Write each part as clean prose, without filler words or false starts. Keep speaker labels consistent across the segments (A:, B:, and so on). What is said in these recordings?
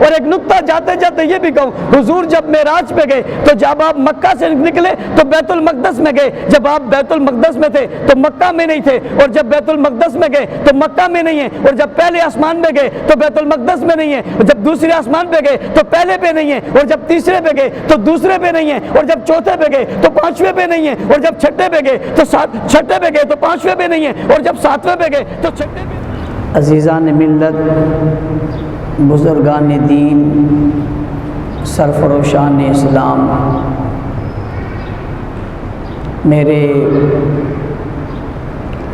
A: اور ایک نقطہ جاتے جاتے یہ بھی کہوں، حضور جب معراج پہ گئے تو جب آپ مکہ سے نکلے تو بیت المقدس میں گئے، جب آپ بیت المقدس میں تھے تو مکہ میں نہیں تھے، اور جب بیت المقدس میں گئے تو مکہ میں نہیں ہیں، اور جب پہلے آسمان پہ گئے تو بیت المقدس میں نہیں ہیں، اور جب دوسرے آسمان پہ گئے تو پہلے پہ نہیں ہیں، اور جب تیسرے پہ گئے تو دوسرے پہ نہیں ہیں، اور جب چوتھے پہ گئے تو پانچویں پہ نہیں ہیں، اور جب چھٹے پہ گئے تو چھٹے پہ گئے تو پانچویں پہ نہیں ہیں، اور جب ساتویں پہ گئے تو چھٹے پہ۔
B: عزیزان ملت، بزرگان دین، سرفروشان اسلام، میرے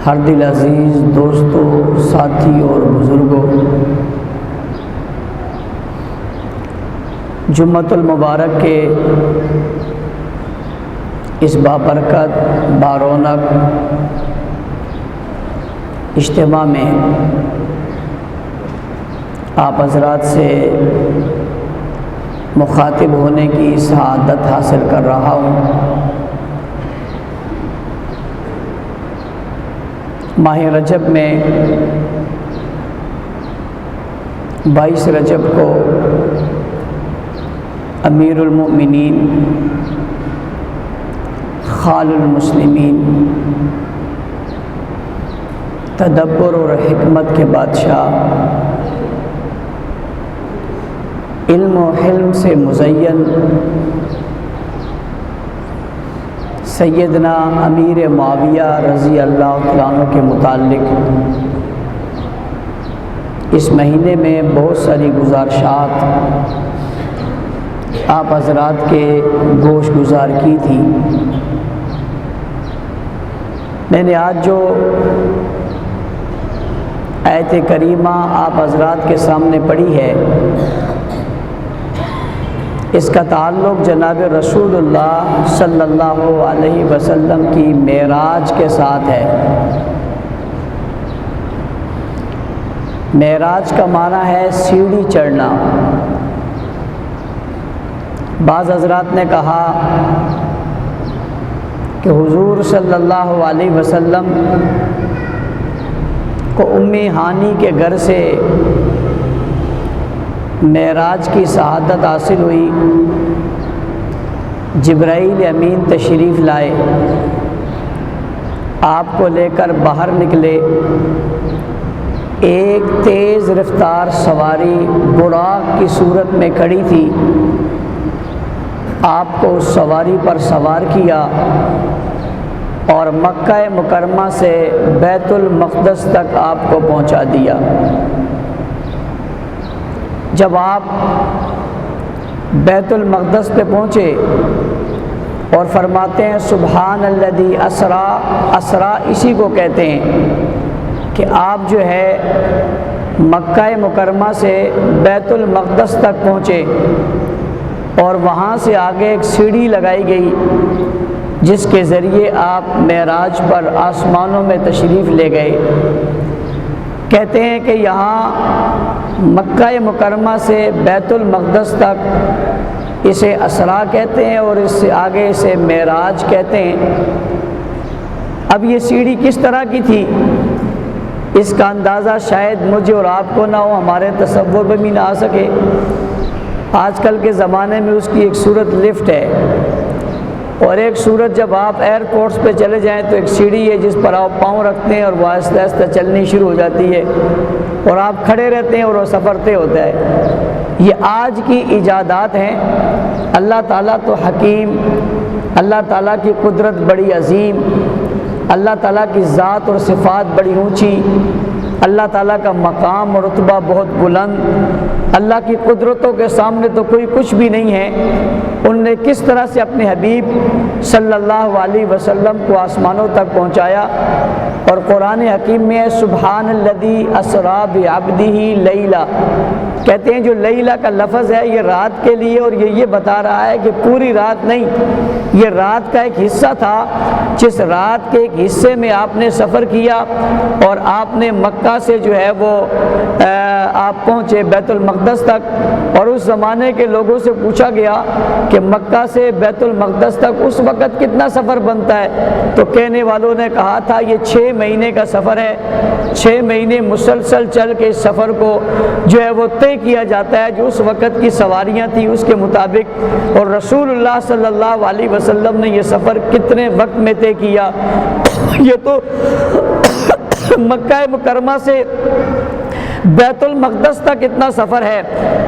B: ہر دل عزیز دوستوں، ساتھی اور بزرگوں، جمعۃ المبارک کے اس بابرکت بارونق اجتماع میں آپ حضرات سے مخاطب ہونے کی سعادت حاصل کر رہا ہوں۔ ماہ رجب میں 22 رجب کو امیر المؤمنین خال المسلمین، تدبر اور حکمت کے بادشاہ، علم و حلم سے مزین سیدنا امیر معاویہ رضی اللہ تعالیٰ عنہ کے متعلق اس مہینے میں بہت ساری گزارشات آپ حضرات کے گوش گزار کی تھی۔ میں نے آج جو آیت کریمہ آپ حضرات کے سامنے پڑھی ہے، اس کا تعلق جناب رسول اللہ صلی اللہ علیہ وسلم کی معراج کے ساتھ ہے۔ معراج کا معنی ہے سیڑھی چڑھنا۔ بعض حضرات نے کہا کہ حضور صلی اللہ علیہ وسلم کو امی ہانی کے گھر سے معراج کی سعادت حاصل ہوئی، جبرائیل امین تشریف لائے، آپ کو لے کر باہر نکلے، ایک تیز رفتار سواری براق کی صورت میں کھڑی تھی، آپ کو اس سواری پر سوار کیا اور مکہ مکرمہ سے بیت المقدس تک آپ کو پہنچا دیا۔ جب آپ بیت المقدس پہ پہنچے اور فرماتے ہیں سبحان الذی اسرا، اسرا اسی کو کہتے ہیں کہ آپ جو ہے مکہ مکرمہ سے بیت المقدس تک پہنچے اور وہاں سے آگے ایک سیڑھی لگائی گئی جس کے ذریعے آپ معراج پر آسمانوں میں تشریف لے گئے۔ کہتے ہیں کہ یہاں مکہ مکرمہ سے بیت المقدس تک اسے اسرا کہتے ہیں اور اس سے آگے اسے معراج کہتے ہیں۔ اب یہ سیڑھی کس طرح کی تھی اس کا اندازہ شاید مجھے اور آپ کو نہ ہو، ہمارے تصور میں بھی نہ آ سکے۔ آج کل کے زمانے میں اس کی ایک صورت لفٹ ہے، اور ایک صورت جب آپ ایئرپورٹس پہ چلے جائیں تو ایک سیڑھی ہے جس پر آپ پاؤں رکھتے ہیں اور وہ آہستہ آہستہ چلنی شروع ہو جاتی ہے اور آپ کھڑے رہتے ہیں اور وہ سفر طے ہوتا ہے۔ یہ آج کی ایجادات ہیں۔ اللہ تعالیٰ تو حکیم، اللہ تعالیٰ کی قدرت بڑی عظیم، اللہ تعالیٰ کی ذات اور صفات بڑی اونچی، اللہ تعالیٰ کا مقام اور رتبہ بہت بلند، اللہ کی قدرتوں کے سامنے تو کوئی کچھ بھی نہیں ہے۔ ان نے کس طرح سے اپنے حبیب صلی اللہ علیہ وسلم کو آسمانوں تک پہنچایا، اور قرآن حکیم میں سبحان الذی اسریٰ بعبدہ لیلا، کہتے ہیں جو لیلا کا لفظ ہے یہ رات کے لیے، اور یہ بتا رہا ہے کہ پوری رات نہیں، یہ رات کا ایک حصہ تھا جس رات کے ایک حصے میں آپ نے سفر کیا اور آپ نے مکہ سے جو ہے وہ آپ پہنچے بیت المقدس تک، اور اس زمانے کے لوگوں سے پوچھا گیا کہ مکہ سے بیت المقدس تک اس وقت کتنا سفر بنتا ہے، تو کہنے والوں نے کہا تھا یہ 6 مہینے کا سفر ہے، 6 مہینے مسلسل چل کے اس سفر کو جو ہے وہ طے کیا جاتا ہے، جو اس وقت کی سواریاں تھیں اس کے مطابق۔ اور رسول اللہ صلی اللہ علیہ وسلم نے یہ سفر کتنے وقت میں طے کیا؟ یہ تو مکہ مکرمہ سے بیت المقدس تک اتنا سفر ہے،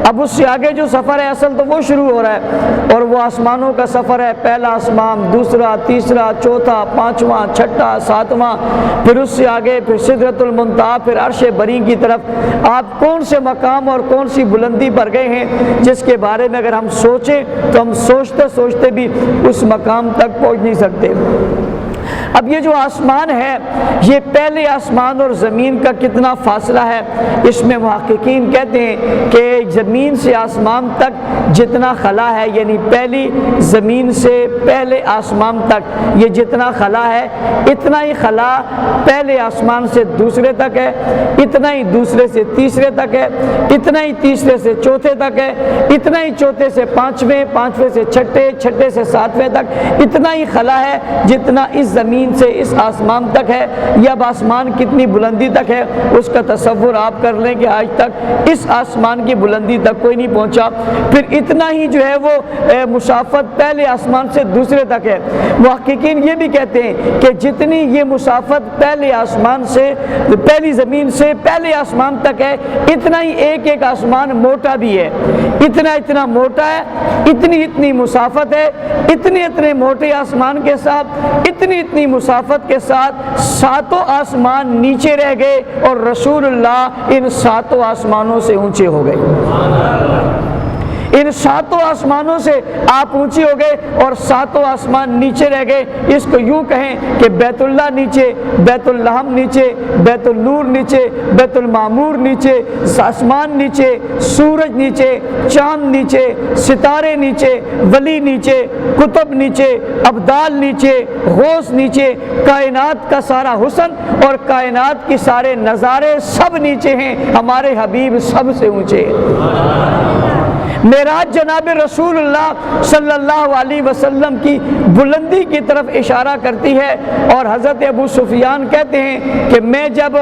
B: اب اس سے آگے جو سفر ہے اصل تو وہ شروع ہو رہا ہے، اور وہ آسمانوں کا سفر ہے، پہلا آسمان، دوسرا، تیسرا، چوتھا، پانچواں، چھٹا، ساتواں، پھر اس سے آگے پھر سدرۃ المنتہا، پھر عرش بری کی طرف۔ آپ کون سے مقام اور کون سی بلندی پر گئے ہیں جس کے بارے میں اگر ہم سوچیں تو ہم سوچتے سوچتے بھی اس مقام تک پہنچ نہیں سکتے۔ اب یہ جو آسمان ہے، یہ پہلے آسمان اور زمین کا کتنا فاصلہ ہے، اس میں محققین کہتے ہیں کہ زمین سے آسمان تک جتنا خلا ہے، یعنی پہلی زمین سے پہلے آسمان تک یہ جتنا خلا ہے، اتنا ہی خلا پہلے آسمان سے دوسرے تک ہے، اتنا ہی دوسرے سے تیسرے تک ہے، اتنا ہی تیسرے سے چوتھے تک ہے، اتنا ہی چوتھے سے پانچویں، پانچویں سے چھٹے، چھٹے سے ساتویں تک، اتنا ہی خلا ہے جتنا اس زمین سے اس آسمان تک ہے۔ یہ اب آسمان کتنی بلندی تک ہے اس کا تصور آپ کر لیں کہ آج تک اس آسمان کی بلندی تک کوئی نہیں پہنچا، پھر اتنا ہی جو ہے وہ مسافت پہلے آسمان سے دوسرے تک ہے۔ محققین یہ بھی کہتے ہیں کہ جتنی یہ مسافت پہلے آسمان سے پہلی زمین سے پہلے آسمان تک ہے، اتنا ہی ایک ایک آسمان موٹا بھی ہے، اتنا موٹا ہے، اتنی مسافت ہے، اتنے موٹے آسمان کے ساتھ اتنی مسافت کے ساتھ 7 آسمان نیچے رہ گئے اور رسول اللہ ان 7 آسمانوں سے اونچے ہو گئے۔ ان 7 آسمانوں سے آپ اونچے ہو گئے اور 7 آسمان نیچے رہ گئے۔ اس کو یوں کہیں کہ بیت اللہ نیچے، بیت اللحم نیچے، بیت النور نیچے، بیت المعمور نیچے، آسمان نیچے، سورج نیچے، چاند نیچے، ستارے نیچے، ولی نیچے، کتب نیچے، ابدال نیچے، غوث نیچے، کائنات کا سارا حسن اور کائنات کی سارے نظارے سب نیچے ہیں، ہمارے حبیب سب سے اونچے ہیں۔ معراج جناب رسول اللہ صلی اللہ علیہ وسلم کی بلندی کی طرف اشارہ کرتی ہے، اور حضرت ابو سفیان کہتے ہیں کہ میں جب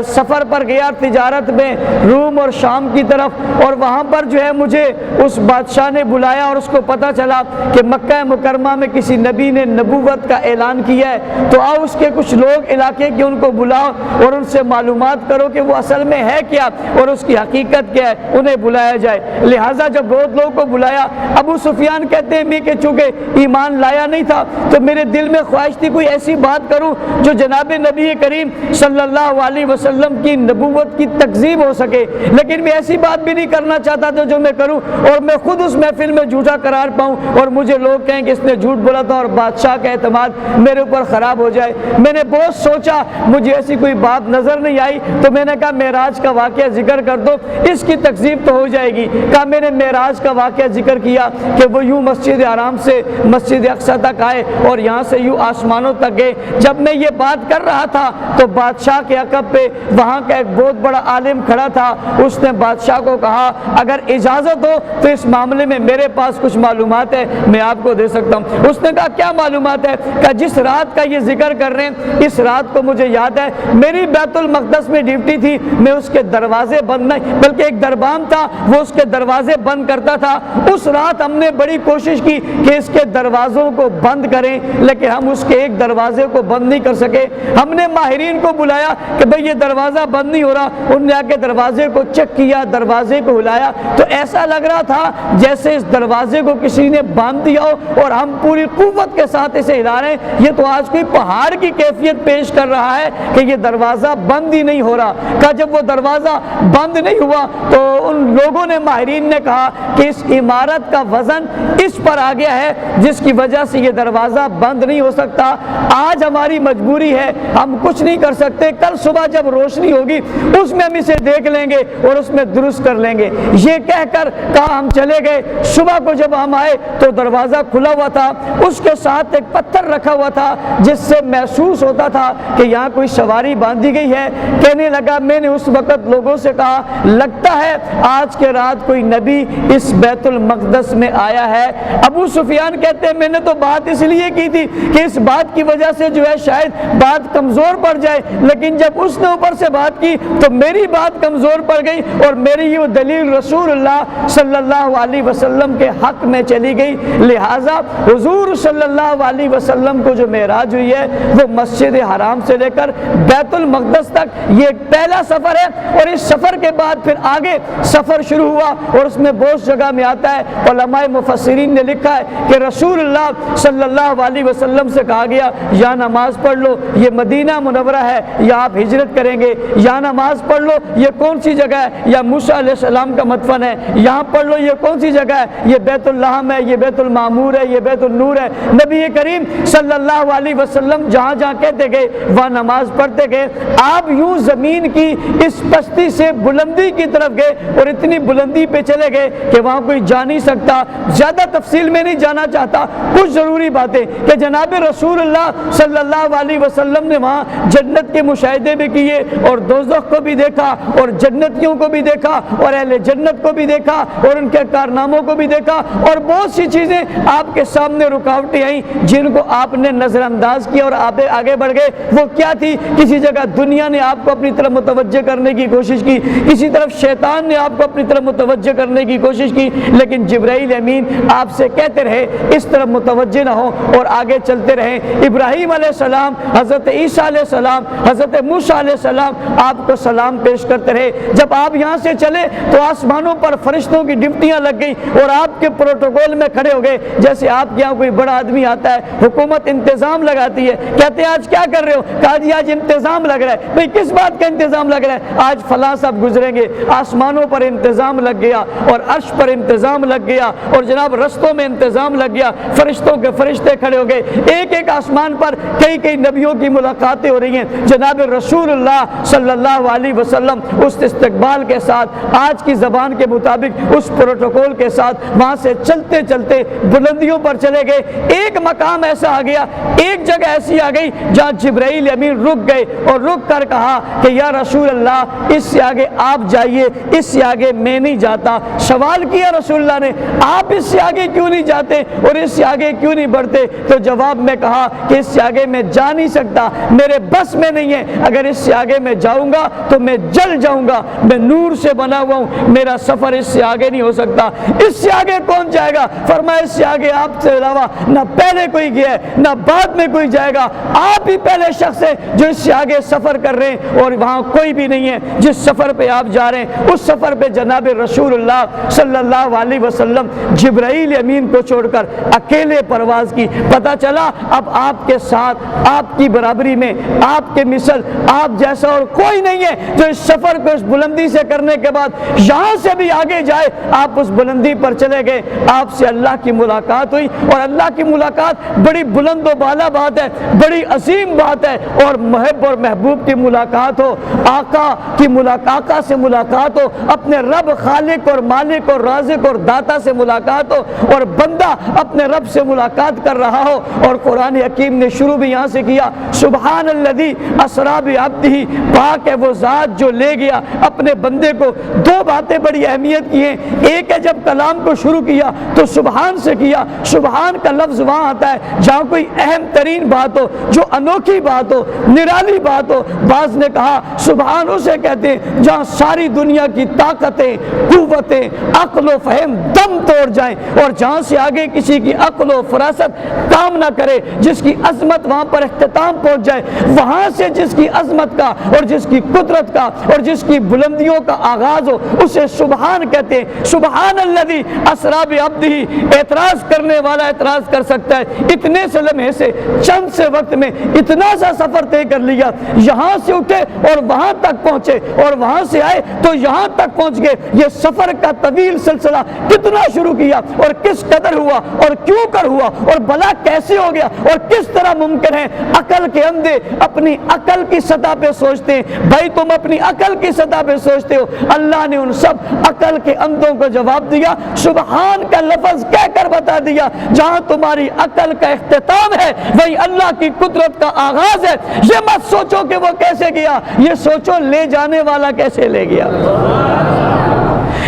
B: سفر پر گیا تجارت میں روم اور شام کی طرف، اور وہاں پر جو ہے مجھے اس بادشاہ نے بلایا اور اس کو پتہ چلا کہ مکہ مکرمہ میں کسی نبی نے نبوت کا اعلان کیا ہے، تو آؤ اس کے کچھ لوگ علاقے کے ان کو بلاؤ اور ان سے معلومات کرو کہ وہ اصل میں ہے کیا اور اس کی حقیقت کیا ہے، انہیں بلایا جائے۔ لہٰذا جب بہت لوگوں کو بلایا، ابو سفیان کہتے ہیں میں کہ چونکہ ایمان لایا نہیں تھا تو میرے دل میں خواہش تھی کوئی ایسی بات کروں جو جناب نبی کریم صلی اللہ علیہ وسلم کی نبوت کی تکذیب ہو سکے، لیکن میں ایسی بات بھی نہیں کرنا چاہتا تھا جو میں کروں اور میں خود اس محفل میں جھوٹا قرار پاؤں اور مجھے لوگ کہیں کہ اس نے جھوٹ بولا تھا اور بادشاہ کا اعتماد میرے اوپر خراب ہو جائے۔ میں نے بہت سوچا، مجھے ایسی کوئی بات نظر نہیں آئی، تو میں نے کہا معراج کا واقعہ ذکر کر دو، اس کی تکذیب تو ہو جائے گی۔ کہا میں نے معراج کا واقعہ ذکر کیا کہ وہ یوں مسجد حرام سے مسجد اقصی تک آئے اور یہاں سے یوں آسمانوں تک گئے۔ جب میں یہ بات کر رہا تھا تو بادشاہ کے عقب پہ وہاں کا ایک بہت بڑا عالم کھڑا تھا، اس نے بادشاہ کو کہا اگر اجازت ہو تو اس معاملے میں میرے پاس کچھ معلومات ہے، میں آپ کو دے سکتا ہوں۔ اس نے کہا کیا معلومات ہے؟ کہ جس رات کا یہ ذکر کر رہے ہیں اس رات کو مجھے یاد ہے، میری بیت المقدس میں ڈیوٹی تھی، میں اس کے دروازے بند نہیں بلکہ ایک دربان تھا وہ اس کے دروازے بند کرتا تھا۔ اس رات ہم نے بڑی کوشش کی کہ اس کے دروازوں کو بند کریں، لیکن ہم اس کے ایک دروازے کو بند نہیں کر سکے۔ ہم نے ماہرین کو بلایا کہ بھئی یہ دروازہ بند نہیں ہو رہا، انہوں نے آ کے دروازے کو چیک کیا، دروازے کو ہلایا تو ایسا لگ رہا تھا جیسے اس دروازے کو کسی نے باندھ دیا ہو اور ہم پوری قوت کے ساتھ اسے ہلا رہے ہیں۔ یہ تو آج کوئی پہاڑ کی کیفیت پیش کر رہا ہے کہ یہ دروازہ بند ہی نہیں ہو رہا۔ کہ جب وہ دروازہ بند نہیں ہوا تو ان لوگوں نے ماہرین نے
A: کہا کہ اس عمارت کا وزن اس پر آ گیا ہے جس کی وجہ سے یہ دروازہ بند نہیں ہو سکتا، آج ہماری مجبوری ہے، ہم کچھ نہیں کر سکتے، کل صبح جب روشنی ہوگی اس میں ہم اسے دیکھ لیں گے اور اس میں درست کر لیں گے۔ یہ کہہ کر کہا ہم چلے گئے۔ صبح کو جب ہم آئے تو دروازہ کھلا ہوا تھا، اس کے ساتھ ایک پتھر رکھا ہوا تھا جس سے محسوس ہوتا تھا کہ یہاں کوئی سواری باندھی گئی ہے۔ کہنے لگا میں نے اس وقت لوگوں سے کہا لگتا ہے آج کے رات کوئی نبی اس بیت المقدس میں آیا ہے۔ ابو سفیان کہتے ہیں میں نے تو بات اس لیے کی تھی کہ اس بات کی وجہ سے جو ہے شاید بات کمزور پڑ جائے، لیکن جب اس نے اوپر سے بات کی تو میری بات کمزور پڑ گئی اور میری یہ دلیل رسول اللہ صلی اللہ علیہ وسلم کے حق میں چلی گئی۔ لہٰذا حضور صلی اللہ علیہ وسلم کو جو معراج ہوئی ہے وہ مسجد حرام سے لے کر بیت المقدس تک یہ ایک پہلا سفر ہے، اور اس سفر کے بعد پھر آگے سفر شروع ہوا اور اس میں بہت جگہ میں آتا ہے۔ علماء مفسرین نے لکھا ہے کہ رسول اللہ صلی اللہ علیہ وسلم سے کہا گیا یا نماز پڑھ لو یہ مدینہ منورہ ہے یا آپ ہجرت کریں گے، یا نماز پڑھ لو یہ کون سی جگہ ہے، یا موسیٰ علیہ السلام کا مدفن ہے، یہاں پڑھ لو یہ کون سی جگہ ہے، یہ بیت اللحم ہے، یہ بیت المعمور ہے، یہ بیت النور ہے۔ نبی کریم صلی اللہ علیہ وسلم جہاں جہاں کہتے گئے وہاں نماز پڑھتے گئے۔ آپ یوں زمین کی اس پستی سے بلندی کی طرف گئے اور اتنی بلندی پہ چلے گئے کہ وہاں کوئی جا نہیں سکتا۔ زیادہ تفصیل میں نہیں جانا چاہتا، کچھ ضروری باتیں کہ جناب رسول اللہ صلی اللہ علیہ وسلم نے وہاں جنت کے مشاہدے بھی کیے اور دوزخ کو بھی دیکھا اور جنتیوں کو بھی دیکھا اور اہل جنت کو بھی دیکھا اور ان کے کارناموں کو بھی دیکھا، اور بہت سی چیزیں آپ کے سامنے رکاوٹیں آئیں جن کو آپ نے نظر انداز کیا اور آپ آگے بڑھ گئے۔ وہ کیا تھی؟ کسی جگہ دنیا نے آپ کو اپنی طرف متوجہ کرنے کی کوشش کی، کسی طرف شیطان نے آپ کو اپنی طرف متوجہ کرنے کی کوشش کی، لیکن جبرائیل امین آپ سے کہتے رہے اس طرف متوجہ نہ ہو اور آگے چلتے رہیں۔ ابراہیم علیہ السلام، حضرت عیسیٰ علیہ السلام، حضرت موسیٰ علیہ السلام آپ کو سلام پیش کرتے رہے۔ جب آپ یہاں سے چلے تو آسمانوں پر فرشتوں کی ڈپٹیاں لگ گئی اور آپ کے پروٹوکول میں کھڑے ہو گئے، جیسے آپ کے یہاں کوئی بڑا آدمی آتا ہے، حکومت انتظام لگاتی ہے، کہتے ہیں آج کیا کر رہے ہو؟ کہا جی آج انتظام لگ رہا ہے۔ بھئی کس بات کا انتظام لگ رہا ہے؟ آج فلاں صاحب گزریں گے، آسمانوں پر انتظام لگ گیا اور عرش پر انتظام لگ گیا اور جناب رستوں میں انتظام لگ گیا، فرشتوں کے فرشتے کھڑے ہو گئے، ایک ایک آسمان پر کئی کئی نبیوں کی ملاقاتیں ہو رہی ہیں۔ جناب رسول اللہ صلی اللہ علیہ وسلم اس استقبال کے ساتھ آج کی زبان کے مطابق اس پروٹوکول کے ساتھ وہاں سے چلتے چلتے بلندیوں پر چلے گئے۔ ایک مقام ایسا آ گیا، ایک جگہ ایسی آ گئی جہاں جبرائیل امین رک گئے اور رک کر کہا کہ یا رسول اللہ اس سے آگے آپ جائیے، اس سے آگے میں نہیں جاتا۔ سوال کیا رسول اللہ نے آپ اس سے آگے کیوں نہیں جاتے اور اس سے آگے کیوں نہیں بڑھتے؟ تو جواب میں کہا کہ اس سے آگے میں جا نہیں سکتا، میرے بس میں نہیں ہے، اگر اس سے آگے میں جاؤں گا تو میں جل جاؤں گا، میں نور سے بنا ہوا ہوں، میرا سفر اس سے آگے نہیں ہو سکتا۔ اس سے آگے کون جائے گا؟ فرمایا اس سے آگے آپ سے علاوہ نہ پہلے کوئی گیا ہے نہ بعد میں کوئی جائے گا، آپ ہی پہلے شخص ہیں جو اس سے آگے سفر کر رہے ہیں اور وہاں کوئی بھی نہیں ہے۔ جس سفر پہ آپ جا رہے ہیں اس سفر پہ جناب رسول اللہ صلی اللہ علیہ وسلم جبرائیل امین کو چھوڑ کر اکیلے پرواز کی۔ پتہ چلا اب آپ کے ساتھ، آپ کی برابری میں، آپ کے مثل، آپ جیسا اور کوئی نہیں ہے جو اس سفر کو اس بلندی سے کرنے کے بعد یہاں سے بھی آگے جائے۔ آپ اس بلندی پر چلے گئے، آپ سے اللہ کی ملاقات ہوئی اور اللہ کی ملاقات بڑی بلند و بالا بات ہے، بڑی عظیم بات ہے، اور محب اور محبوب کی ملاقات ہو، آقا کی آقا سے ملاقات ہو، اپنے رب خالق اور مالک اور رازق اور داتا سے ملاقات ہو، اور بندہ اپنے رب سے ملاقات کر رہا ہو۔ اور قرآن حکیم نے شروع بھی یہاں سے کیا، سبحان الذی اسریٰ بعبدہ، پاک ہے وہ ذات جو لے گیا اپنے بندے کو۔ دو باتیں بڑی اہمیت کی ہیں، ایک ہے جب کلام کو شروع کیا تو سبحان سے کیا۔ سبحان کا لفظ وہاں آتا ہے جہاں کوئی اہم ترین بات ہو، جو انوکھی بات ہو، نرالی بات ہو۔ بعض نے کہا سبحان اسے کہتے ہیں جہاں ساری دنیا کی طاقتیں، قوتیں، عقل و فہم دم توڑ جائیں، اور جہاں سے آگے کسی کی عقل و فراست کام نہ کرے، جس کی عظمت وہاں پر اختتام پہنچ جائے، وہاں سے جس کی عظمت کا اور جس کی قدرت کا اور جس کی بلندیوں کا آغاز ہو اسے سبحان کہتے ہیں۔ سبحان الذی اسریٰ بعبدہ، اعتراض کرنے والا اعتراض کر سکتا ہے، اتنے سے لمحے سے، چند سے وقت میں اتنا سا سفر طے کر لیا، یہاں سے اٹھے اور وہاں تک پہنچے اور وہاں سے آئے تو یہاں تک پہنچ گئے، یہ سفر کا کا طویل سلسلہ کتنا شروع کیا اور کس قدر ہوا اور کیوں کر ہوا اور بھلا کیسے ہو گیا اور کس طرح ممکن ہے. عقل کے اندھے اپنی عقل کی سطح پہ سوچتے ہیں. بھائی تم اپنی عقل کی سطح پہ سوچتے ہو, اللہ نے ان سب عقل کے اندھوں کو جواب دیا, سبحان کا لفظ کہہ کر بتا دیا. جہاں تمہاری عقل کا اختتام ہے وہی اللہ کی قدرت کا آغاز ہے. یہ مت سوچو کہ وہ کیسے گیا, یہ سوچو لے جانے والا کیسے لے گیا.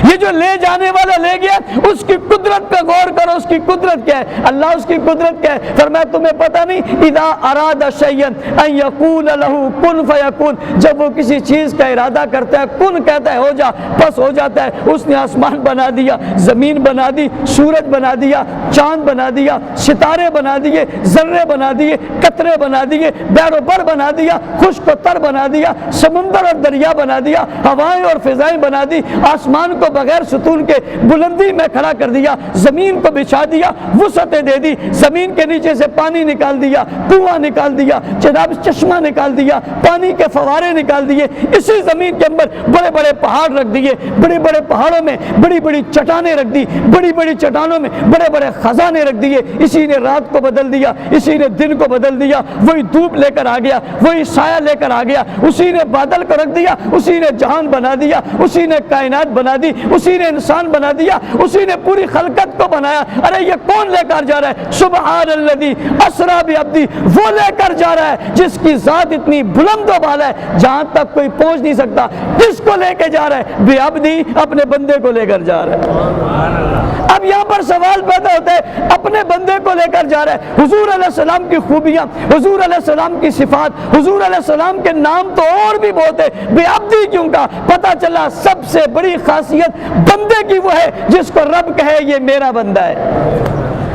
A: یہ جو لے جانے والا لے گیا اس کی قدرت پہ غور کرو. اس کی قدرت کیا ہے؟ اللہ اس کی قدرت کیا ہے؟ فرمایا تمہیں پتہ نہیں, اذا اراد شیئا ان یقول له کن فیکون, جب وہ کسی چیز کا ارادہ کرتا ہے کن کہتا ہے ہو جا, بس ہو جاتا ہے. اس نے آسمان بنا دیا, زمین بنا دی, سورج بنا دیا, چاند بنا دیا, ستارے بنا دیے, ذرے بنا دیے, قطرے بنا دیے, بحر و بر بنا دیا, خشک و تر بنا دیا, سمندر اور دریا بنا دیا, ہوائیں اور فضائیں بنا دی, آسمان کو بغیر ستون کے بلندی میں کھڑا کر دیا, زمین کو بچھا دیا, وسعتیں دے دی, زمین کے نیچے سے پانی نکال دیا, کنواں نکال دیا, جناب چشمہ نکال دیا, پانی کے فوارے نکال دیے. اسی زمین کے اندر بڑے بڑے پہاڑ رکھ دیے, بڑے بڑے پہاڑوں میں بڑی بڑی چٹانیں رکھ دی, بڑی بڑی چٹانوں میں بڑے بڑے خزانے رکھ دیے. اسی نے رات کو بدل دیا, اسی نے دن کو بدل دیا, وہی دھوپ لے کر آ گیا, وہی سایہ لے کر آ گیا, اسی نے بادل کو رکھ دیا, اسی نے جہان بنا دیا, اسی نے کائنات بنا دی, اسی نے انسان بنا دیا, اسی نے پوری خلقت کو بنایا. ارے یہ کون لے کر جا رہا ہے؟ سبحان الذی اسریٰ بعبدہ, وہ لے کر جا رہا ہے جس کی ذات اتنی بلند و بالا ہے جہاں تک کوئی پہنچ نہیں سکتا. کس کو لے کے جا رہا ہے؟ بعبدہ, اپنے بندے کو لے کر جا رہا ہے. اب یہاں پر سوال پیدا ہوتا ہے, اپنے بندے کو لے کر جا رہا ہے. حضور علیہ السلام کی خوبیاں, حضور علیہ السلام کی صفات, حضور علیہ السلام کے نام تو اور بھی بہت ہے, بعبدہ کیوں کہا؟ پتہ چلا سب سے بڑی خاصیت بندے کی وہ ہے جس کو رب کہے یہ میرا بندہ ہے.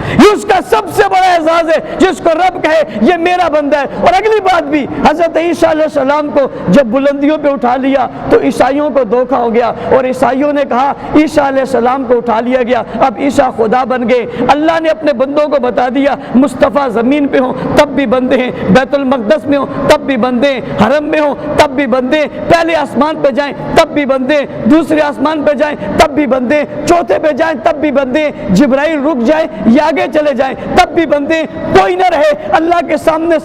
A: یہ اس کا سب سے بڑا اعزاز ہے جس کو رب کہے یہ میرا بندہ ہے. اور اگلی بات بھی, حضرت عیسیٰ علیہ السلام کو جب بلندیوں پہ اٹھا لیا تو عیسائیوں کو دھوکہ ہو گیا اور عیسائیوں نے کہا عیسیٰ علیہ السلام کو اٹھا لیا گیا, اب عیسیٰ خدا بن گئے. اللہ نے اپنے بندوں کو بتا دیا مصطفیٰ زمین پہ ہوں تب بھی بندے ہیں, بیت المقدس میں ہوں تب بھی بندے ہیں, حرم میں ہوں تب بھی بندے ہیں, پہلے آسمان پہ جائیں تب بھی بندے ہیں, دوسرے آسمان پہ جائیں تب بھی بندے ہیں, چوتھے پہ جائیں تب بھی بندے ہیں, جبرائیل رک جائیں یا آگے چلے جائیں تب بھی بندے, کوئی نہ رہے اللہ کے سامنے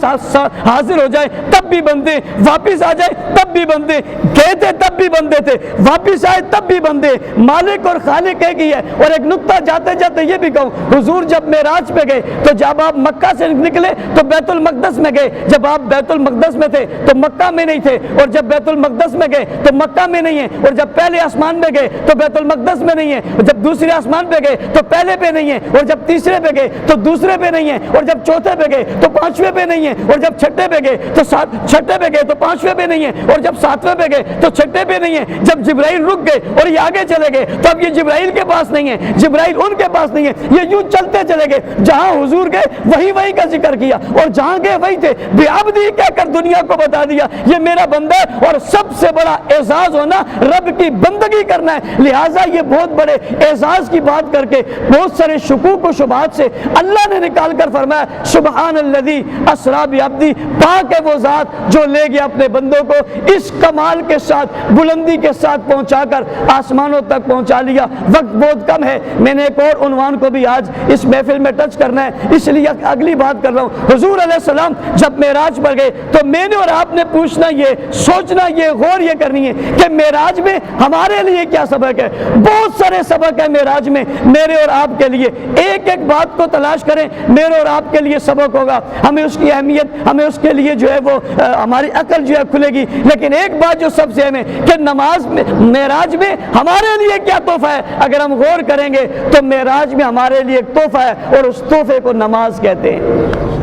A: حاضر ہو جائے تب بھی بندے, واپس آ جائے تب بھی بندے, گئے تھے تب بھی بندے تھے, واپس آئے تب بھی بندے. مالک اور خالق ایک ہی ہے. اور ایک نقطہ جاتے جاتے یہ بھی کہوں, حضور جب معراج پہ گئے تو جب آپ مکہ سے نکلے تو بیت المقدس میں گئے, جب آپ بیت المقدس میں تھے تو مکہ میں نہیں تھے, اور جب بیت المقدس میں گئے تو مکہ میں نہیں ہیں, اور جب پہلے آسمان میں گئے تو بیت المقدس میں نہیں ہیں, اور جب دوسرے آسمان پہ گئے تو پہلے پہ نہیں ہیں, اور جب تیسرے پہ گئے تو دوسرے پہ نہیں ہیں, اور جب چوتھے پہ گئے تو پانچویں پہ نہیں ہیں, اور جب چھٹے پہ گئے تو چھٹے پہ گئے تو پانچویں پہ نہیں ہیں, اور جب ساتویں پہ گئے تو چھٹے پہ نہیں ہیں. جب جبرائیل رک گئے اور یہ آگے چلے گئے تو اب یہ جبرائیل کے پاس نہیں ہے, جبرائیل ان کے پاس نہیں ہے, یہ یوں چلتے چلے گئے. جہاں حضور گئے وہی کا ذکر کیا, اور جہاں گئے وہی تھے. بعبدہ کہہ کر دنیا کو بتا دیا یہ میرا بندہ ہے. اور سب سے بڑا اعزاز ہونا رب کی بندگی کرنا ہے. لہٰذا یہ بہت بڑے اعزاز کی بات کر کے بہت سارے شکوک و شبہات سے اللہ نے نکال کر فرمایا سبحان الذی اسریٰ بعبدہ, پاک ہے وہ ذات جو لے گیا اپنے بندوں کو اس کمال کے ساتھ, بلندی کے ساتھ پہنچا کر آسمانوں تک پہنچا لیا. وقت بہت کم ہے, میں نے ایک اور عنوان کو بھی آج اس محفل میں ٹچ کرنا ہے, اس لیے اگلی بات کر رہا ہوں. حضور علیہ السلام جب معراج پر گئے تو میں نے اور آپ نے پوچھنا یہ, سوچنا یہ, غور یہ کرنی ہے کہ معراج میں ہمارے لیے کیا سبق ہے. بہت سارے سبق ہے معراج میں میرے اور آپ کے لیے. ایک ایک بات کو تلاش کریں, میرے اور آپ کے لیے سبق ہوگا, ہمیں اس کی اہمیت, ہمیں اس کے لیے جو ہے وہ ہماری عقل جو ہے کھلے گی. لیکن ایک بات جو سب سے اہم ہے کہ نماز میں, معراج میں ہمارے لیے کیا تحفہ ہے. اگر ہم غور کریں گے تو معراج میں ہمارے لیے ایک تحفہ ہے, اور اس تحفے کو نماز کہتے ہیں.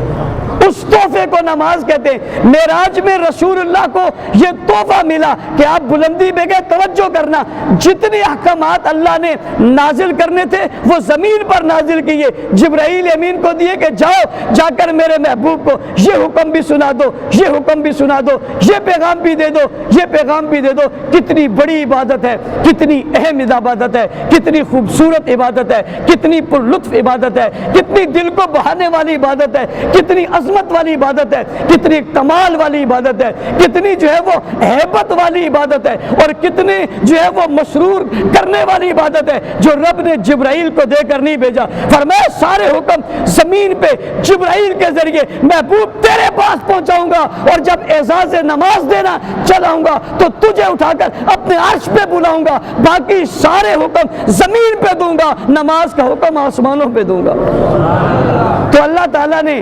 A: اس تحفے کو نماز کہتے ہیں. معراج میں رسول اللہ کو یہ تحفہ ملا کہ آپ بلندی پہ گئے, توجہ کرنا, جتنے احکامات اللہ نے نازل کرنے تھے وہ زمین پر نازل کیے, جبرائیل امین کو دیے کہ جاؤ جا کر میرے محبوب کو یہ حکم بھی سنا دو, یہ حکم بھی سنا دو, یہ پیغام بھی دے دو, یہ پیغام بھی دے دو. کتنی بڑی عبادت ہے, کتنی اہم عبادت ہے, کتنی خوبصورت عبادت ہے, کتنی پر لطف عبادت ہے, کتنی دل کو بہانے والی عبادت ہے, کتنی عظمت عظمت والی عبادت ہے، کتنی کمال والی عبادت ہے، کتنی جو ہے وہ ہیبت والی عبادت ہے، اور کتنی جو ہے وہ مسرور کرنے والی عبادت ہے جو رب نے جبرائیل کو دے کر نہیں بھیجا۔ فرمایا سارے حکم زمین پہ جبرائیل کے ذریعے محبوب تیرے پاس پہنچاؤں گا، اور جب اعزاز نماز دینا چلاؤں گا تو تجھے اٹھا کر اپنے عرش پہ بلاؤں گا، باقی سارے حکم زمین پہ دوں گا، نماز کا حکم آسمانوں پہ دوں گا۔ تو اللہ تعالیٰ نے